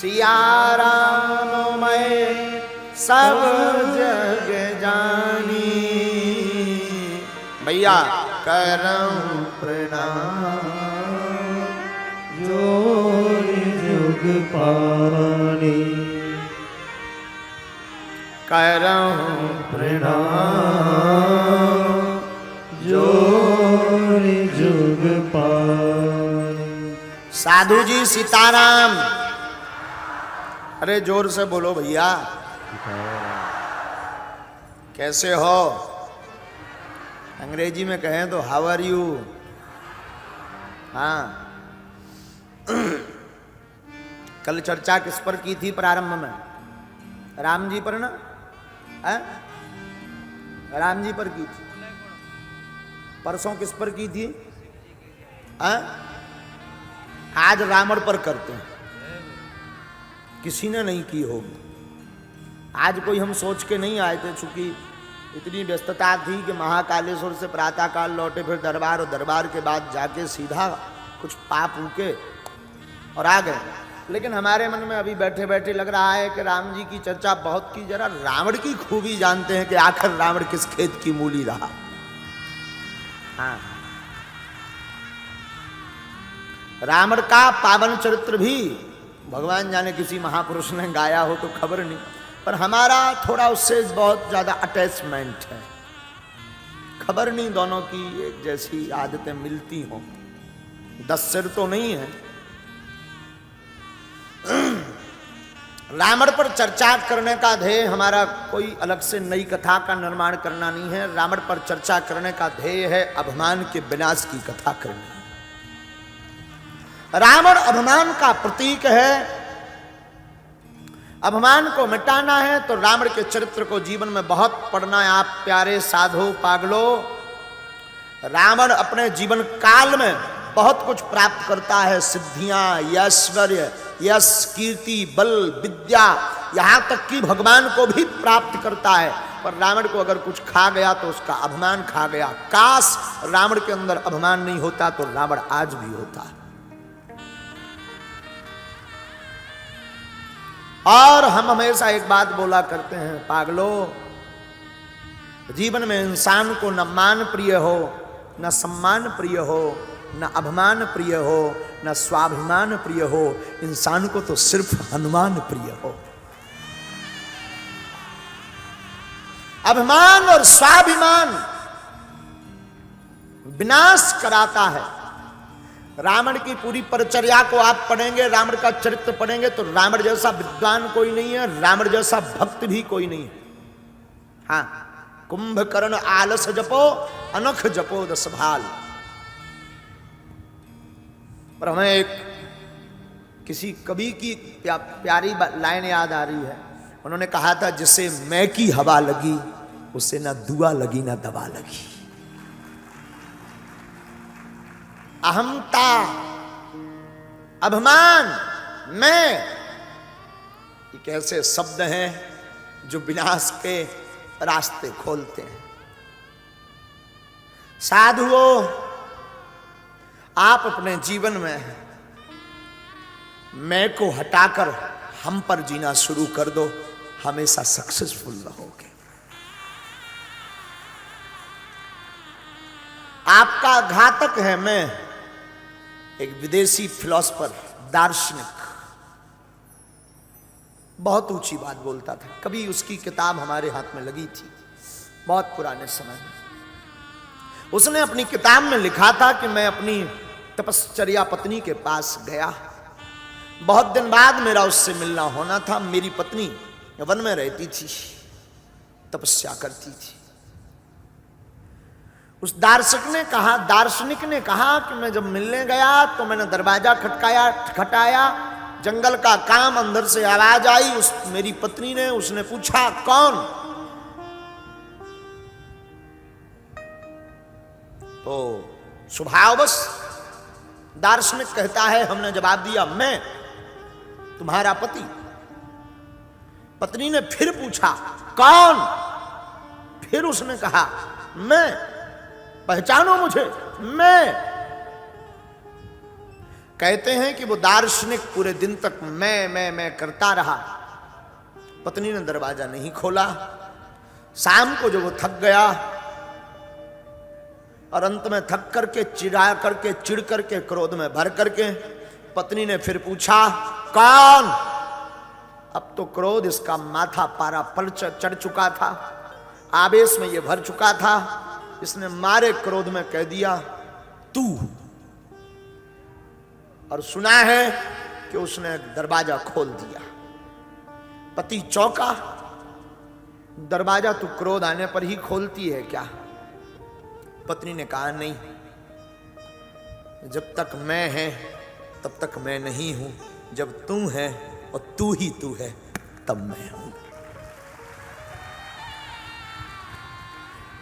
सिया राम मैं सब जग जानी, भैया करऊं प्रणाम जोर जुग पानी। करऊं प्रणाम जोर जुग पानी। साधु जी सीताराम। अरे जोर से बोलो भैया, कैसे हो? अंग्रेजी में कहें तो हाउ आर यू। हाँ, कल चर्चा किस पर की थी प्रारंभ में? राम जी पर ना? है? राम जी पर की थी। परसों किस पर की थी? है? आज रावण पर करते हैं। किसी ने नहीं की होगी। आज कोई हम सोच के नहीं आए थे, चूंकि इतनी व्यस्तता थी कि महाकालेश्वर से प्रातःकाल लौटे, फिर दरबार, और दरबार के बाद जाके सीधा कुछ पाप उके और आ गए। लेकिन हमारे मन में अभी बैठे बैठे लग रहा है कि राम जी की चर्चा बहुत की, जरा रावण की खूबी जानते हैं कि आखिर रावण किस खेत की मूली रहा। हाँ, रावण का पावन चरित्र भी भगवान जाने किसी महापुरुष ने गाया हो तो खबर नहीं, पर हमारा थोड़ा उससे बहुत ज्यादा अटैचमेंट है। खबर नहीं दोनों की एक जैसी आदतें मिलती हों। 10 सिर तो नहीं है। रावण पर चर्चा करने का ध्येय हमारा कोई अलग से नई कथा का निर्माण करना नहीं है। रावण पर चर्चा करने का ध्येय है अभिमान के विनाश की कथा करनी। रावण अभिमान का प्रतीक है। अभिमान को मिटाना है तो रावण के चरित्र को जीवन में बहुत पढ़ना है। आप प्यारे साधु पागलो, रावण अपने जीवन काल में बहुत कुछ प्राप्त करता है। सिद्धियां, ऐश्वर्य, यश, कीर्ति, बल, विद्या, यहां तक कि भगवान को भी प्राप्त करता है। पर रावण को अगर कुछ खा गया तो उसका अभिमान खा गया। काश रावण के अंदर अभिमान नहीं होता तो रावण आज भी होता। और हम हमेशा एक बात बोला करते हैं, पागलो, जीवन में इंसान को न मान प्रिय हो, न सम्मान प्रिय हो, न अभिमान प्रिय हो, न स्वाभिमान प्रिय हो। इंसान को तो सिर्फ हनुमान प्रिय हो। अभिमान और स्वाभिमान विनाश कराता है। रावण की पूरी परिचर्या को आप पढ़ेंगे, रावण का चरित्र पढ़ेंगे तो रावण जैसा विद्वान कोई नहीं है, रावण जैसा भक्त भी कोई नहीं है। हाँ, कुंभकर्ण आलस जपो, अनख जपो 10 भाल। पर हमें एक किसी कवि की प्यारी लाइन याद आ रही है। उन्होंने कहा था, जिसे मैं की हवा लगी उसे ना दुआ लगी ना दवा लगी। अहंता, अभिमान, मैं, ये कैसे शब्द हैं जो विनाश के रास्ते खोलते हैं। साधुओं, आप अपने जीवन में मैं को हटाकर हम पर जीना शुरू कर दो, हमेशा सक्सेसफुल रहोगे। आपका घातक है मैं। एक विदेशी फिलोसफर, दार्शनिक, बहुत ऊंची बात बोलता था। कभी उसकी किताब हमारे हाथ में लगी थी बहुत पुराने समय में। उसने अपनी किताब में लिखा था कि मैं अपनी तपश्चर्या पत्नी के पास गया। बहुत दिन बाद मेरा उससे मिलना होना था। मेरी पत्नी वन में रहती थी, तपस्या करती थी। उस दार्शनिक ने कहा कि मैं जब मिलने गया तो मैंने दरवाजा खटकाया, जंगल का काम, अंदर से आवाज आई। मेरी पत्नी ने, उसने पूछा कौन? तो स्वभाववश दार्शनिक कहता है, हमने जवाब दिया मैं, तुम्हारा पति। पत्नी ने फिर पूछा कौन? फिर उसने कहा मैं, पहचानो मुझे, मैं। कहते हैं कि वो दार्शनिक पूरे दिन तक मैं करता रहा। पत्नी ने दरवाजा नहीं खोला। शाम को जब वो थक गया और अंत में थक करके चिढ़ करके क्रोध में भर करके पत्नी ने फिर पूछा, कौन? अब तो क्रोध इसका माथा पारा पर चढ़ चुका था, आवेश में ये भर चुका था। इसने मारे क्रोध में कह दिया, तू। और सुना है कि उसने दरवाजा खोल दिया। पति चौंका, दरवाजा तू क्रोध आने पर ही खोलती है क्या? पत्नी ने कहा, नहीं, जब तक मैं है तब तक मैं नहीं हूं, जब तू है और तू ही तू है तब मैं हूं।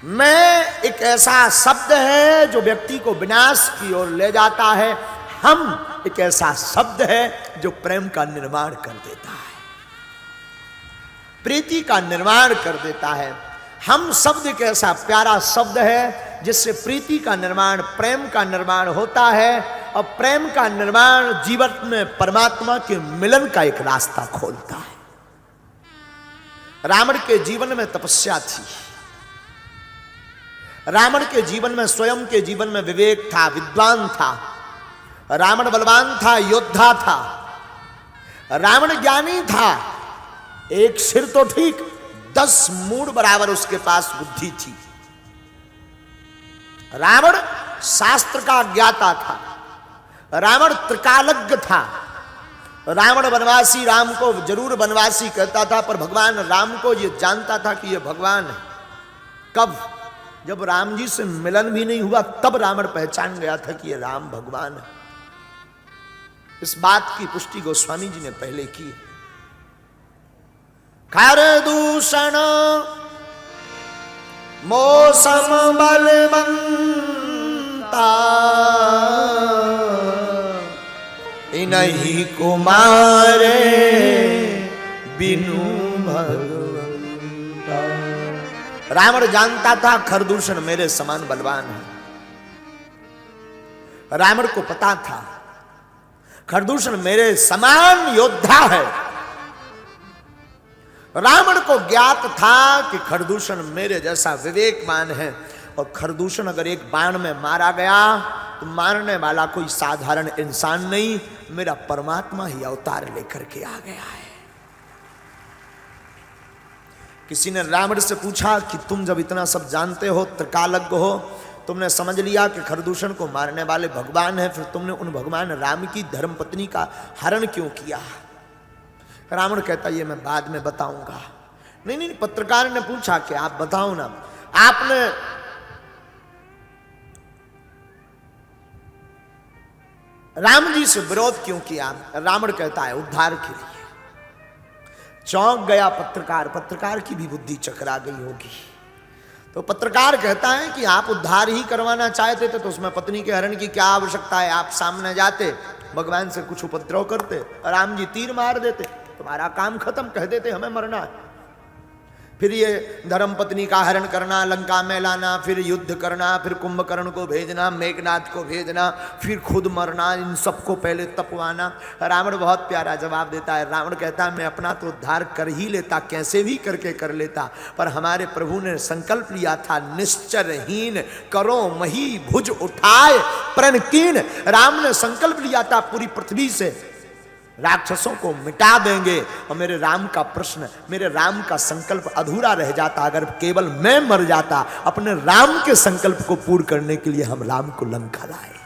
मैं एक ऐसा शब्द है जो व्यक्ति को विनाश की ओर ले जाता है। हम एक ऐसा शब्द है जो प्रेम का निर्माण कर देता है, प्रीति का निर्माण कर देता है। हम शब्द एक ऐसा प्यारा शब्द है जिससे प्रीति का निर्माण, प्रेम का निर्माण होता है और प्रेम का निर्माण जीवन में परमात्मा के मिलन का एक रास्ता खोलता है। रावण के जीवन में तपस्या थी, रावण के जीवन में, स्वयं के जीवन में विवेक था, विद्वान था। रावण बलवान था, योद्धा था। रावण ज्ञानी था। एक सिर तो ठीक, 10 मूढ़ बराबर उसके पास बुद्धि थी। रावण शास्त्र का ज्ञाता था। रावण त्रिकालज्ञ था। रावण वनवासी राम को जरूर वनवासी कहता था, पर भगवान राम को यह जानता था कि यह भगवान है। कब? जब राम जी से मिलन भी नहीं हुआ तब रावण पहचान गया था कि यह राम भगवान है। इस बात की पुष्टि गोस्वामी जी ने पहले की। खर दूषण मौसम बलवंता, इन्हीं कुमारे बिनु भगवंता। रावण जानता था खरदूषण मेरे समान बलवान है। रावण को पता था खरदूषण मेरे समान योद्धा है। रावण को ज्ञात था कि खरदूषण मेरे जैसा विवेकवान है, और खरदूषण अगर एक बाण में मारा गया तो मारने वाला कोई साधारण इंसान नहीं, मेरा परमात्मा ही अवतार लेकर के आ गया है। किसी ने रावण से पूछा कि तुम जब इतना सब जानते हो, त्रिकालज्ञ हो, तुमने समझ लिया कि खरदूषण को मारने वाले भगवान हैं, फिर तुमने उन भगवान राम की धर्मपत्नी का हरण क्यों किया? रावण कहता, ये मैं बाद में बताऊंगा। नहीं, पत्रकार ने पूछा कि आप बताओ ना, आपने राम जी से विरोध क्यों किया? रावण कहता है, उद्धार के लिए। चौंक गया पत्रकार। पत्रकार की भी बुद्धि चकरा गई होगी। तो पत्रकार कहता है कि आप उद्धार ही करवाना चाहते थे तो उसमें पत्नी के हरण की क्या आवश्यकता है? आप सामने जाते, भगवान से कुछ उपद्रव करते, राम जी तीर मार देते, तुम्हारा काम खत्म, कह देते हमें मरना है। फिर ये धर्मपत्नी का हरण करना, लंका में लाना, फिर युद्ध करना, फिर कुंभकर्ण को भेजना, मेघनाथ को भेजना, फिर खुद मरना, इन सबको पहले तपवाना। रावण बहुत प्यारा जवाब देता है। रावण कहता है, मैं अपना तो उद्धार कर ही लेता, कैसे भी करके कर लेता, पर हमारे प्रभु ने संकल्प लिया था, निश्चरहीन करो मही भुज उठाए प्रणकीन। राम ने संकल्प लिया था पूरी पृथ्वी से राक्षसों को मिटा देंगे, और मेरे राम का प्रश्न, मेरे राम का संकल्प अधूरा रह जाता अगर केवल मैं मर जाता। अपने राम के संकल्प को पूर्ण करने के लिए हम राम को लंका लाए।